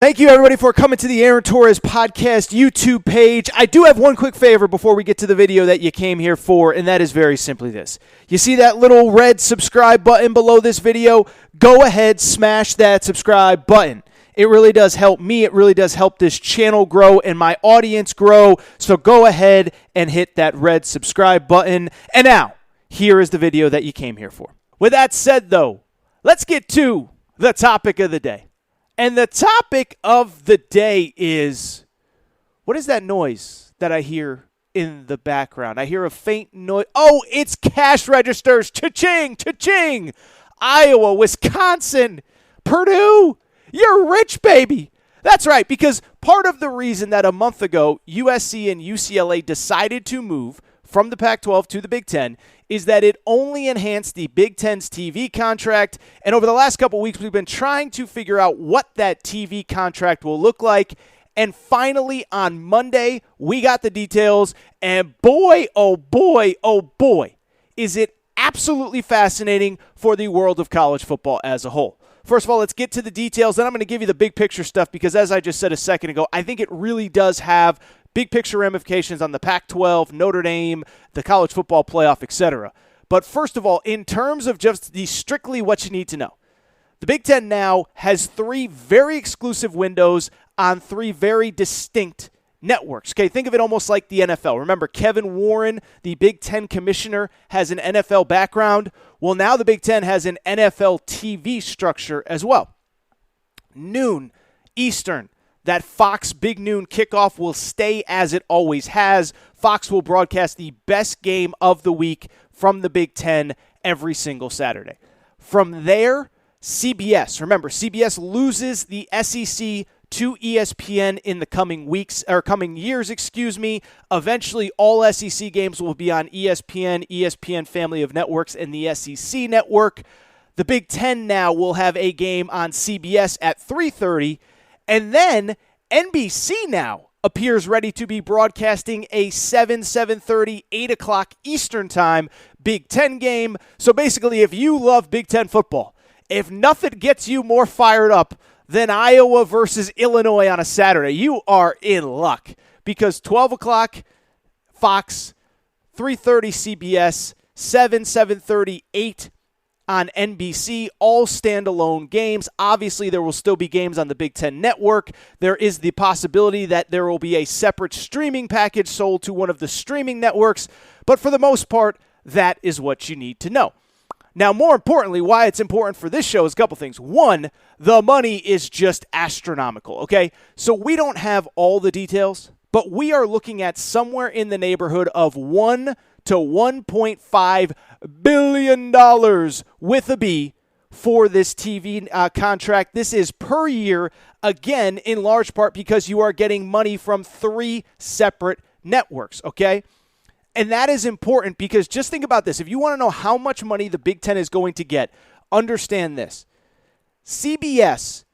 Thank you, everybody, for coming to the Aaron Torres Podcast YouTube page. I do have one quick favor before we get to the video that you came here for, and that is very simply this. You see that little red subscribe button below this video? Go ahead, smash that subscribe button. It really does help me. It really does help this channel grow and my audience grow. So go ahead and hit that red subscribe button. And now, here is the video that you came here for. With that said, though, let's get to the topic of the day. And the topic of the day is, what is that noise that I hear in the background? I hear a faint noise. Oh, it's cash registers. Cha-ching, cha-ching. Iowa, Wisconsin, Purdue. You're rich, baby. That's right, because part of the reason that a month ago USC and UCLA decided to move from the Pac-12 to the Big Ten is that it only enhanced the Big Ten's TV contract. And over the last couple weeks, we've been trying to figure out what that TV contract will look like. And finally, on Monday, we got the details. And boy, oh boy, oh boy, is it absolutely fascinating for the world of college football as a whole. First of all, let's get to the details. Then I'm going to give you the big picture stuff because, as I just said a second ago, I think it really does have big picture ramifications on the Pac-12, Notre Dame, the college football playoff, etc. But first of all, in terms of just the strictly what you need to know, the Big Ten now has three very exclusive windows on three very distinct networks. Okay, think of it almost like the NFL. Remember, Kevin Warren, the Big Ten commissioner, has an NFL background. Well, now the Big Ten has an NFL TV structure as well. Noon Eastern. That Fox Big Noon kickoff will stay as it always has. Fox will broadcast the best game of the week from the Big Ten every single Saturday. From there, CBS. Remember, CBS loses the SEC to ESPN in the coming years. Eventually, all SEC games will be on ESPN, ESPN Family of Networks, and the SEC Network. The Big Ten now will have a game on CBS at 3:30. And then NBC now appears ready to be broadcasting a 7:30, 8 o'clock Eastern time Big Ten game. So basically, if you love Big Ten football, if nothing gets you more fired up than Iowa versus Illinois on a Saturday, you are in luck. Because 12 o'clock Fox, 3:30 CBS, 7:30, 8 on NBC, all standalone games. Obviously, there will still be games on the Big Ten Network. There is the possibility that there will be a separate streaming package sold to one of the streaming networks. But for the most part, that is what you need to know. Now, more importantly, why it's important for this show is a couple things. One, the money is just astronomical, okay? So we don't have all the details, but we are looking at somewhere in the neighborhood of $1 to $1.5 billion with a B for this TV contract. This is per year, again, in large part because you are getting money from three separate networks, okay? And that is important because just think about this. If you want to know how much money the Big Ten is going to get, understand this. CBS,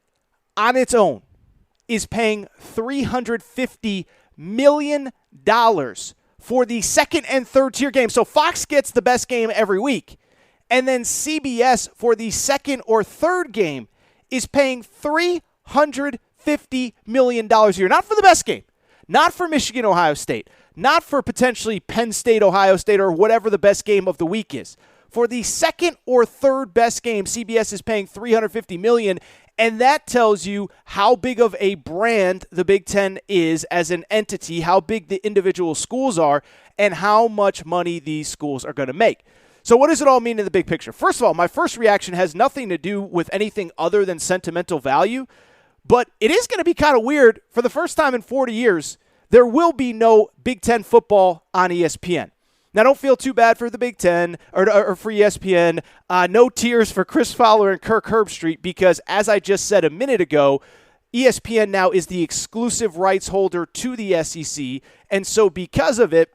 on its own, is paying $350 million for the second and third tier game. So Fox gets the best game every week. And then CBS for the second or third game is paying $350 million a year. Not for the best game. Not for Michigan, Ohio State. Not for potentially Penn State, Ohio State, or whatever the best game of the week is. For the second or third best game, CBS is paying $350 million. And that tells you how big of a brand the Big Ten is as an entity, how big the individual schools are, and how much money these schools are going to make. So what does it all mean in the big picture? First of all, my first reaction has nothing to do with anything other than sentimental value, but it is going to be kind of weird. For the first time in 40 years, there will be no Big Ten football on ESPN. Now, don't feel too bad for the Big Ten or for ESPN. No tears for Chris Fowler and Kirk Herbstreit because, as I just said a minute ago, ESPN now is the exclusive rights holder to the SEC. And so because of it,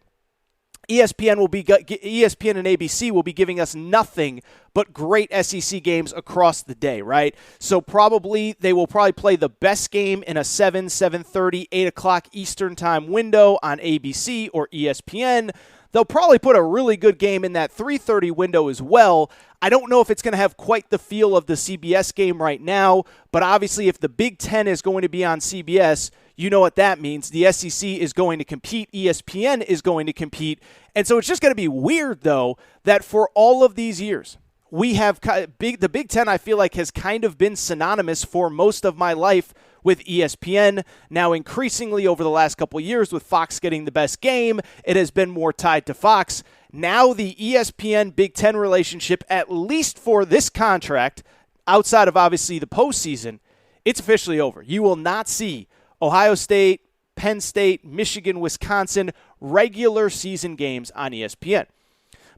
ESPN and ABC will be giving us nothing but great SEC games across the day, right? So they will probably play the best game in a 7:30, 8 o'clock Eastern time window on ABC or ESPN. They'll probably put a really good game in that 3:30 window as well. I don't know if it's going to have quite the feel of the CBS game right now, but obviously if the Big Ten is going to be on CBS, you know what that means. The SEC is going to compete. ESPN is going to compete. And so it's just going to be weird, though, that for all of these years, we have the Big Ten, I feel like, has kind of been synonymous for most of my life with ESPN. Now, increasingly over the last couple of years, with Fox getting the best game, it has been more tied to Fox. Now the ESPN Big Ten relationship, at least for this contract, outside of obviously the postseason, it's officially over. You will not see Ohio State, Penn State, Michigan, Wisconsin, regular season games on ESPN.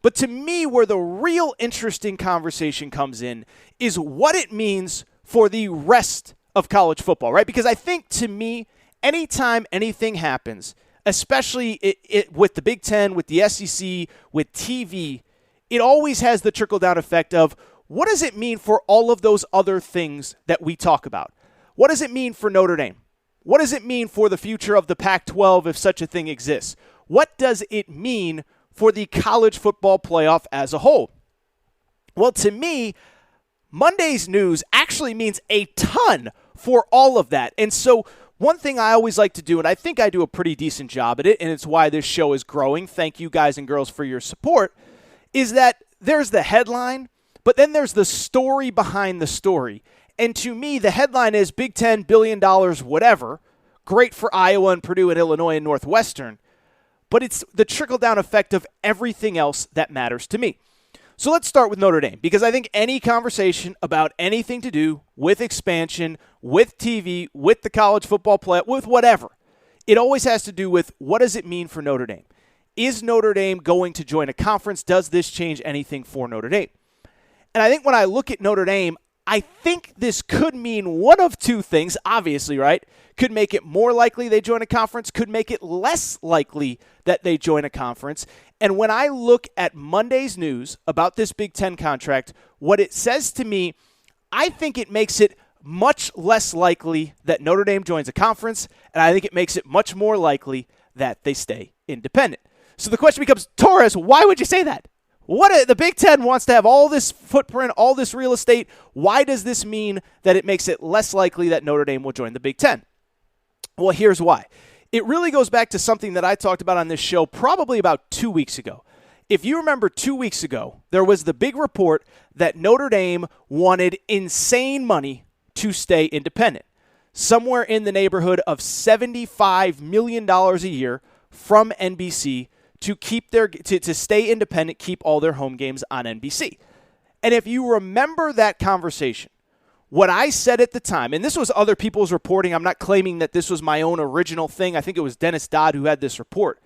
But to me, where the real interesting conversation comes in is what it means for the rest of college football, right? Because I think, to me, anytime anything happens, especially with the Big Ten, with the SEC, with TV, it always has the trickle-down effect of what does it mean for all of those other things that we talk about? What does it mean for Notre Dame? What does it mean for the future of the Pac-12 if such a thing exists? What does it mean for the college football playoff as a whole? Well, to me, Monday's news actually means a ton for all of that. And so one thing I always like to do, and I think I do a pretty decent job at it, and it's why this show is growing, thank you guys and girls for your support, is that there's the headline, but then there's the story behind the story. And to me, the headline is Big Ten, $1 billion, whatever. Great for Iowa and Purdue and Illinois and Northwestern. But it's the trickle-down effect of everything else that matters to me. So let's start with Notre Dame, because I think any conversation about anything to do with expansion, with TV, with the college football playoff, with whatever, it always has to do with what does it mean for Notre Dame? Is Notre Dame going to join a conference? Does this change anything for Notre Dame? And I think when I look at Notre Dame, I think this could mean one of two things, obviously, right? Could make it more likely they join a conference, could make it less likely that they join a conference. And when I look at Monday's news about this Big Ten contract, what it says to me, I think it makes it much less likely that Notre Dame joins a conference, and I think it makes it much more likely that they stay independent. So the question becomes, Torres, why would you say that? The Big Ten wants to have all this footprint, all this real estate. Why does this mean that it makes it less likely that Notre Dame will join the Big Ten? Well, here's why. It really goes back to something that I talked about on this show probably about 2 weeks ago. If you remember 2 weeks ago, there was the big report that Notre Dame wanted insane money to stay independent, somewhere in the neighborhood of $75 million a year from NBC to keep to stay independent, keep all their home games on NBC. And if you remember that conversation, what I said at the time, and this was other people's reporting, I'm not claiming that this was my own original thing. I think it was Dennis Dodd who had this report.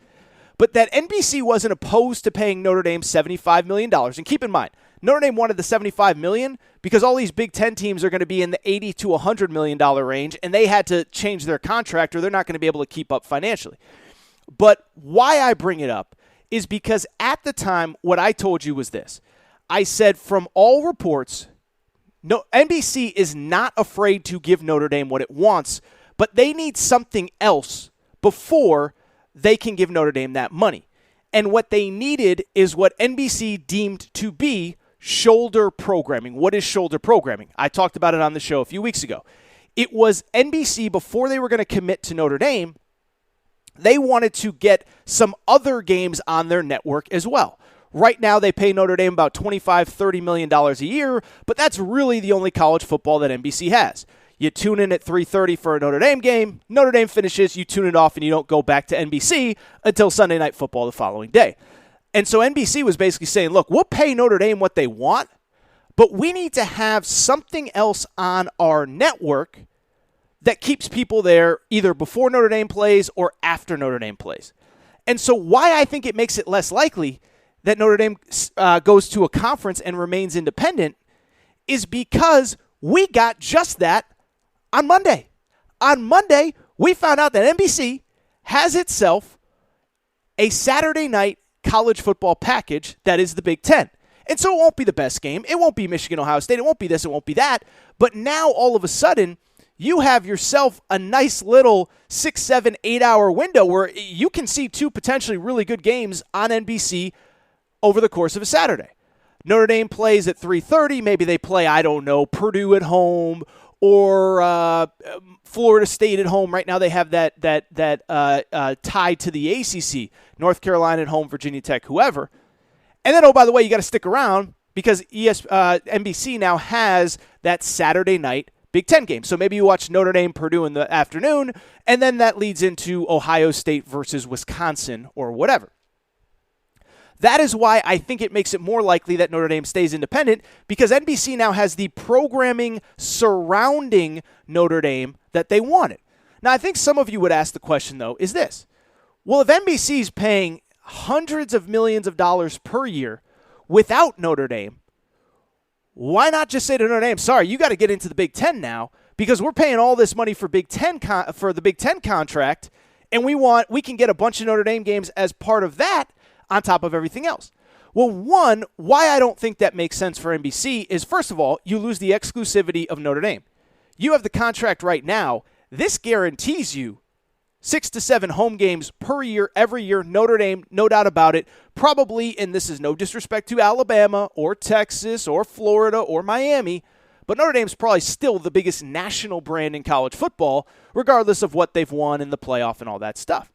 But that NBC wasn't opposed to paying Notre Dame $75 million. And keep in mind, Notre Dame wanted the $75 million because all these Big Ten teams are going to be in the $80 to $100 million range, and they had to change their contract or they're not going to be able to keep up financially. But why I bring it up is because at the time, what I told you was this. I said from all reports, no, NBC is not afraid to give Notre Dame what it wants, but they need something else before they can give Notre Dame that money. And what they needed is what NBC deemed to be shoulder programming. What is shoulder programming? I talked about it on the show a few weeks ago. It was NBC, before they were going to commit to Notre Dame, they wanted to get some other games on their network as well. Right now, they pay Notre Dame about $25, $30 million a year, but that's really the only college football that NBC has. You tune in at 3:30 for a Notre Dame game, Notre Dame finishes, you tune it off, and you don't go back to NBC until Sunday Night Football the following day. And so NBC was basically saying, look, we'll pay Notre Dame what they want, but we need to have something else on our network that keeps people there either before Notre Dame plays or after Notre Dame plays. And so why I think it makes it less likely that Notre Dame goes to a conference and remains independent is because we got just that on Monday. On Monday, we found out that NBC has itself a Saturday night college football package that is the Big Ten. And so it won't be the best game. It won't be Michigan, Ohio State. It won't be this. It won't be that. But now all of a sudden, you have yourself a nice little 6, 7, 8 hour window where you can see two potentially really good games on NBC over the course of a Saturday. Notre Dame plays at 3:30. Maybe they play, I don't know, Purdue at home or Florida State at home. Right now they have that tied to the ACC. North Carolina at home, Virginia Tech, whoever. And then, oh, by the way, you got to stick around because NBC now has that Saturday night Big Ten game. So maybe you watch Notre Dame, Purdue in the afternoon, and then that leads into Ohio State versus Wisconsin or whatever. That is why I think it makes it more likely that Notre Dame stays independent, because NBC now has the programming surrounding Notre Dame that they wanted. Now, I think some of you would ask the question, though, is this. Well, if NBC is paying hundreds of millions of dollars per year without Notre Dame, why not just say to Notre Dame, sorry, you got to get into the Big Ten now because we're paying all this money for for the Big Ten contract, and we can get a bunch of Notre Dame games as part of that on top of everything else. Well, one, why I don't think that makes sense for NBC is, first of all, you lose the exclusivity of Notre Dame. You have the contract right now. This guarantees you 6 to 7 home games per year, every year. Notre Dame, no doubt about it, probably, and this is no disrespect to Alabama or Texas or Florida or Miami, but Notre Dame's probably still the biggest national brand in college football, regardless of what they've won in the playoff and all that stuff.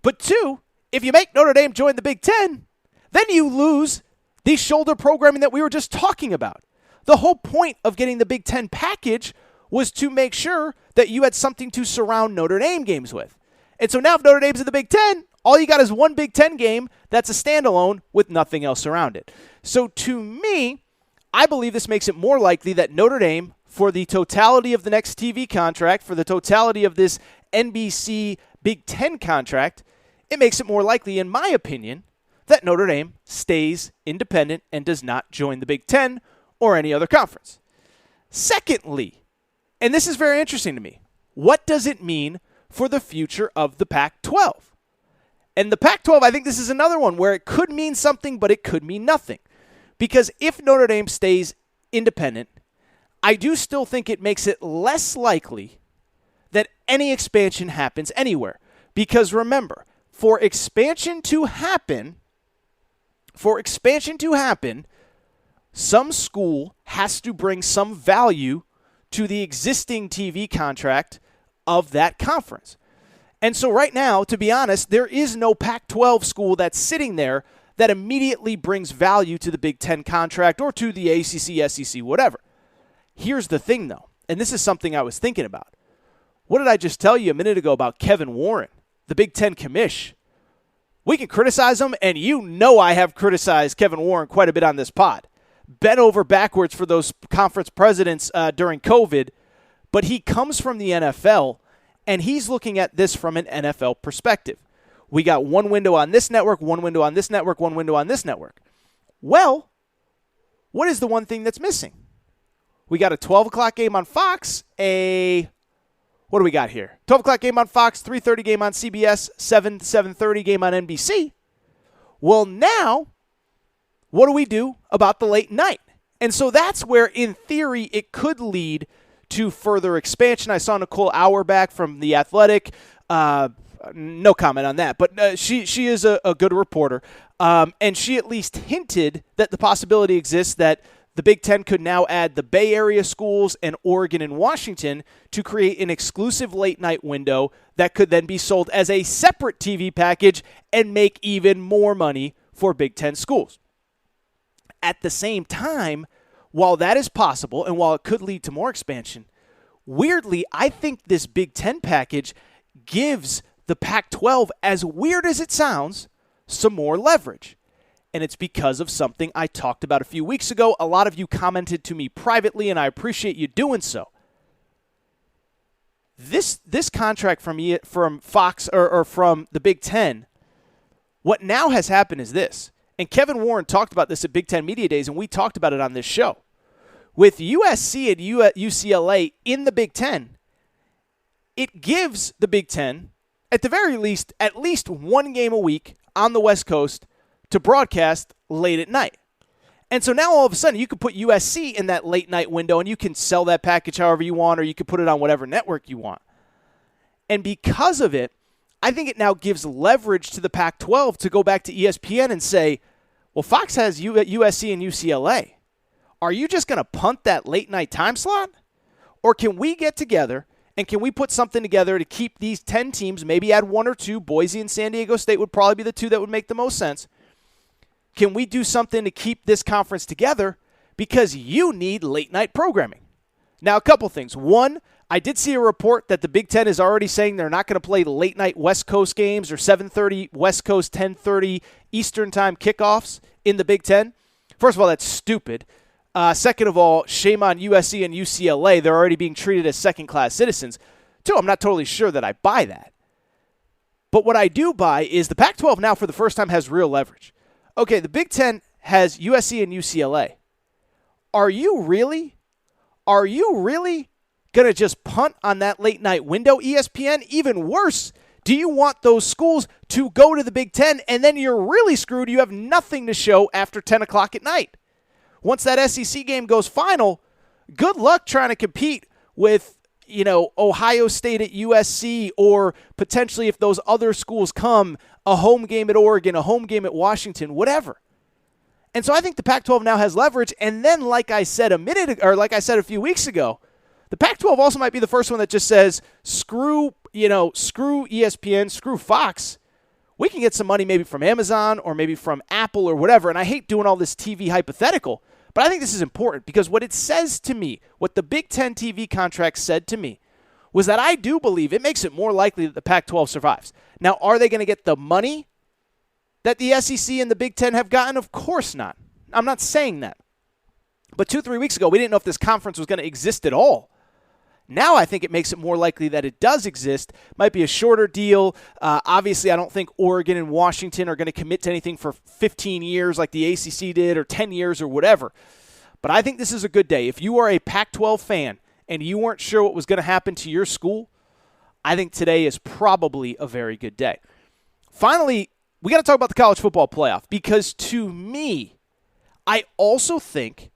But two, if you make Notre Dame join the Big Ten, then you lose the shoulder programming that we were just talking about. The whole point of getting the Big Ten package was to make sure that you had something to surround Notre Dame games with. And so now if Notre Dame's in the Big Ten, all you got is one Big Ten game that's a standalone with nothing else around it. So to me, I believe this makes it more likely that Notre Dame, for the totality of the next TV contract, for the totality of this NBC Big Ten contract, it makes it more likely, in my opinion, that Notre Dame stays independent and does not join the Big Ten or any other conference. Secondly, and this is very interesting to me, what does it mean for the future of the Pac-12? And the Pac-12, I think this is another one where it could mean something, but it could mean nothing. Because if Notre Dame stays independent, I do still think it makes it less likely that any expansion happens anywhere. Because remember, for expansion to happen, some school has to bring some value to the existing TV contract of that conference. And so right now, to be honest, there is no Pac-12 school that's sitting there that immediately brings value to the Big Ten contract or to the ACC, SEC, whatever. Here's the thing, though, and this is something I was thinking about. What did I just tell you a minute ago about Kevin Warren, the Big Ten commish? We can criticize him, and you know I have criticized Kevin Warren quite a bit on this pod. Bent over backwards for those conference presidents during COVID, but he comes from the NFL, and he's looking at this from an NFL perspective. We got one window on this network, one window on this network, one window on this network. Well, what is the one thing that's missing? We got a 12 o'clock game on Fox, what do we got here? 12 o'clock game on Fox, 3:30 game on CBS, 7:30 game on NBC. Well, now, what do we do about the late night? And so that's where, in theory, it could lead to further expansion. I saw Nicole Auerbach from The Athletic. No comment on that, but she is a good reporter. And she at least hinted that the possibility exists that the Big Ten could now add the Bay Area schools and Oregon and Washington to create an exclusive late-night window that could then be sold as a separate TV package and make even more money for Big Ten schools. At the same time, while that is possible and while it could lead to more expansion, weirdly, I think this Big Ten package gives the Pac-12, as weird as it sounds, some more leverage. And it's because of something I talked about a few weeks ago. A lot of you commented to me privately, and I appreciate you doing so. This contract from Fox or from the Big Ten, what now has happened is this. And Kevin Warren talked about this at Big Ten Media Days, and we talked about it on this show. With USC and UCLA in the Big Ten, it gives the Big Ten, at the very least, at least one game a week on the West Coast to broadcast late at night. And so now all of a sudden you could put USC in that late night window and you can sell that package however you want, or you could put it on whatever network you want. And because of it, I think it now gives leverage to the Pac-12 to go back to ESPN and say, well, Fox has USC and UCLA. Are you just going to punt that late night time slot? Or can we get together and can we put something together to keep these 10 teams, maybe add one or two, Boise and San Diego State would probably be the two that would make the most sense. Can we do something to keep this conference together? Because you need late night programming. Now, a couple things. One, I did see a report that the Big Ten is already saying they're not going to play late night West Coast games or 7:30 West Coast, 10:30 Eastern time kickoffs in the Big Ten. First of all, that's stupid. Second of all, shame on USC and UCLA. They're already being treated as second-class citizens. Two, I'm not totally sure that I buy that. But what I do buy is the Pac-12 now for the first time has real leverage. Okay, the Big Ten has USC and UCLA. Are you really going to just punt on that late night window, ESPN? Even worse, do you want those schools to go to the Big Ten and then you're really screwed? You have nothing to show after 10 o'clock at night. Once that SEC game goes final, good luck trying to compete with, Ohio State at USC, or potentially if those other schools come, a home game at Oregon, a home game at Washington, whatever. And so I think the Pac-12 now has leverage. And then, like I said a few weeks ago, the Pac-12 also might be the first one that just says, screw ESPN, screw Fox. We can get some money maybe from Amazon or maybe from Apple or whatever. And I hate doing all this TV hypothetical, but I think this is important because what it says to me, what the Big Ten TV contract said to me, was that I do believe it makes it more likely that the Pac-12 survives. Now, are they going to get the money that the SEC and the Big Ten have gotten? Of course not. I'm not saying that. But 2-3 weeks ago, we didn't know if this conference was going to exist at all. Now I think it makes it more likely that it does exist. Might be a shorter deal. Obviously, I don't think Oregon and Washington are going to commit to anything for 15 years like the ACC did, or 10 years or whatever. But I think this is a good day. If you are a Pac-12 fan and you weren't sure what was going to happen to your school, I think today is probably a very good day. Finally, we got to talk about the college football playoff, because to me, I also think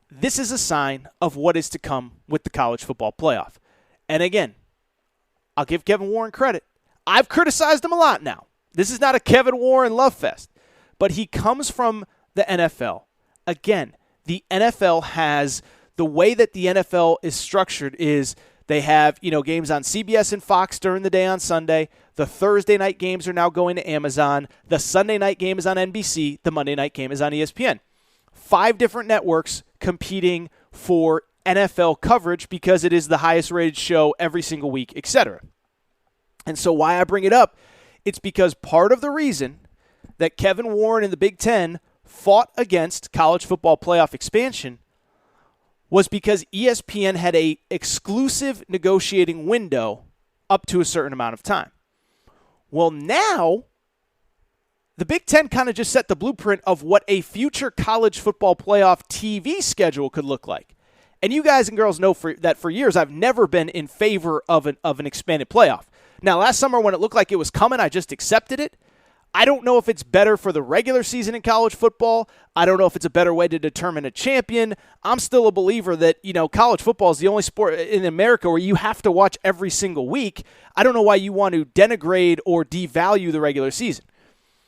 this is a sign of what is to come with the college football playoff. And again, I'll give Kevin Warren credit. I've criticized him a lot now. This is not a Kevin Warren love fest, but he comes from the NFL. Again, the NFL has, the way that the NFL is structured is they have, games on CBS and Fox during the day on Sunday. The Thursday night games are now going to Amazon. The Sunday night game is on NBC. The Monday night game is on ESPN. 5 different networks competing for NFL coverage because it is the highest rated show every single week, etc. And so why I bring it up, it's because part of the reason that Kevin Warren and the Big Ten fought against college football playoff expansion was because ESPN had a exclusive negotiating window up to a certain amount of time. Well, now the Big Ten kind of just set the blueprint of what a future college football playoff TV schedule could look like. And you guys and girls know that for years I've never been in favor of an expanded playoff. Now, last summer when it looked like it was coming, I just accepted it. I don't know if it's better for the regular season in college football. I don't know if it's a better way to determine a champion. I'm still a believer that, college football is the only sport in America where you have to watch every single week. I don't know why you want to denigrate or devalue the regular season.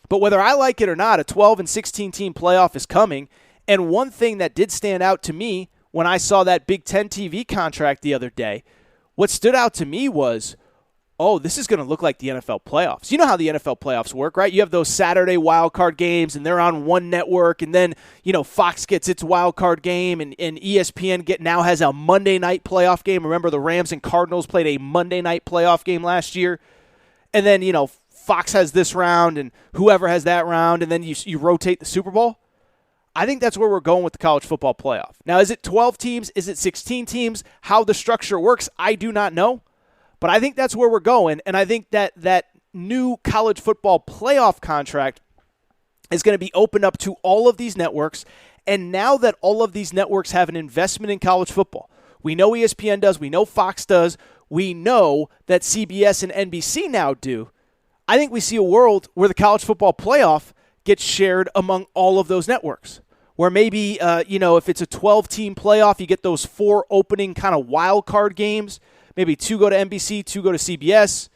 But whether I like it or not, a 12 and 16 team playoff is coming. And one thing that did stand out to me when I saw that Big Ten TV contract the other day, what stood out to me was, this is going to look like the NFL playoffs. You know how the NFL playoffs work, right? You have those Saturday wildcard games, and they're on one network, and then, Fox gets its wildcard game, and ESPN now has a Monday night playoff game. Remember, the Rams and Cardinals played a Monday night playoff game last year. And then, Fox has this round, and whoever has that round, and then you rotate the Super Bowl. I think that's where we're going with the college football playoff. Now, is it 12 teams? Is it 16 teams? How the structure works, I do not know. But I think that's where we're going, and I think that new college football playoff contract is going to be opened up to all of these networks. And now that all of these networks have an investment in college football, we know ESPN does, we know Fox does, we know that CBS and NBC now do. I think we see a world where the college football playoff gets shared among all of those networks, where maybe, if it's a 12-team playoff, you get those 4 opening kind of wild card games. Maybe 2 go to NBC, 2 go to CBS.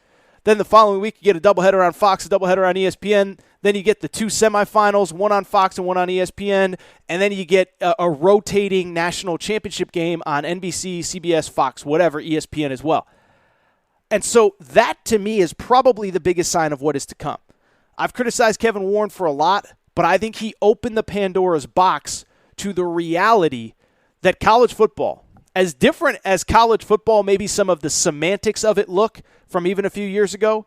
Then the following week, you get a doubleheader on Fox, a doubleheader on ESPN. Then you get the 2 semifinals, 1 on Fox and 1 on ESPN. And then you get a rotating national championship game on NBC, CBS, Fox, whatever, ESPN as well. And so that, to me, is probably the biggest sign of what is to come. I've criticized Kevin Warren for a lot, but I think he opened the Pandora's box to the reality that college football, as different as college football, maybe some of the semantics of it look from even a few years ago,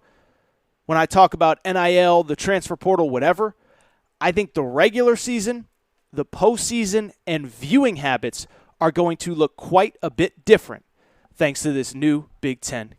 when I talk about NIL, the transfer portal, whatever, I think the regular season, the postseason, and viewing habits are going to look quite a bit different thanks to this new Big Ten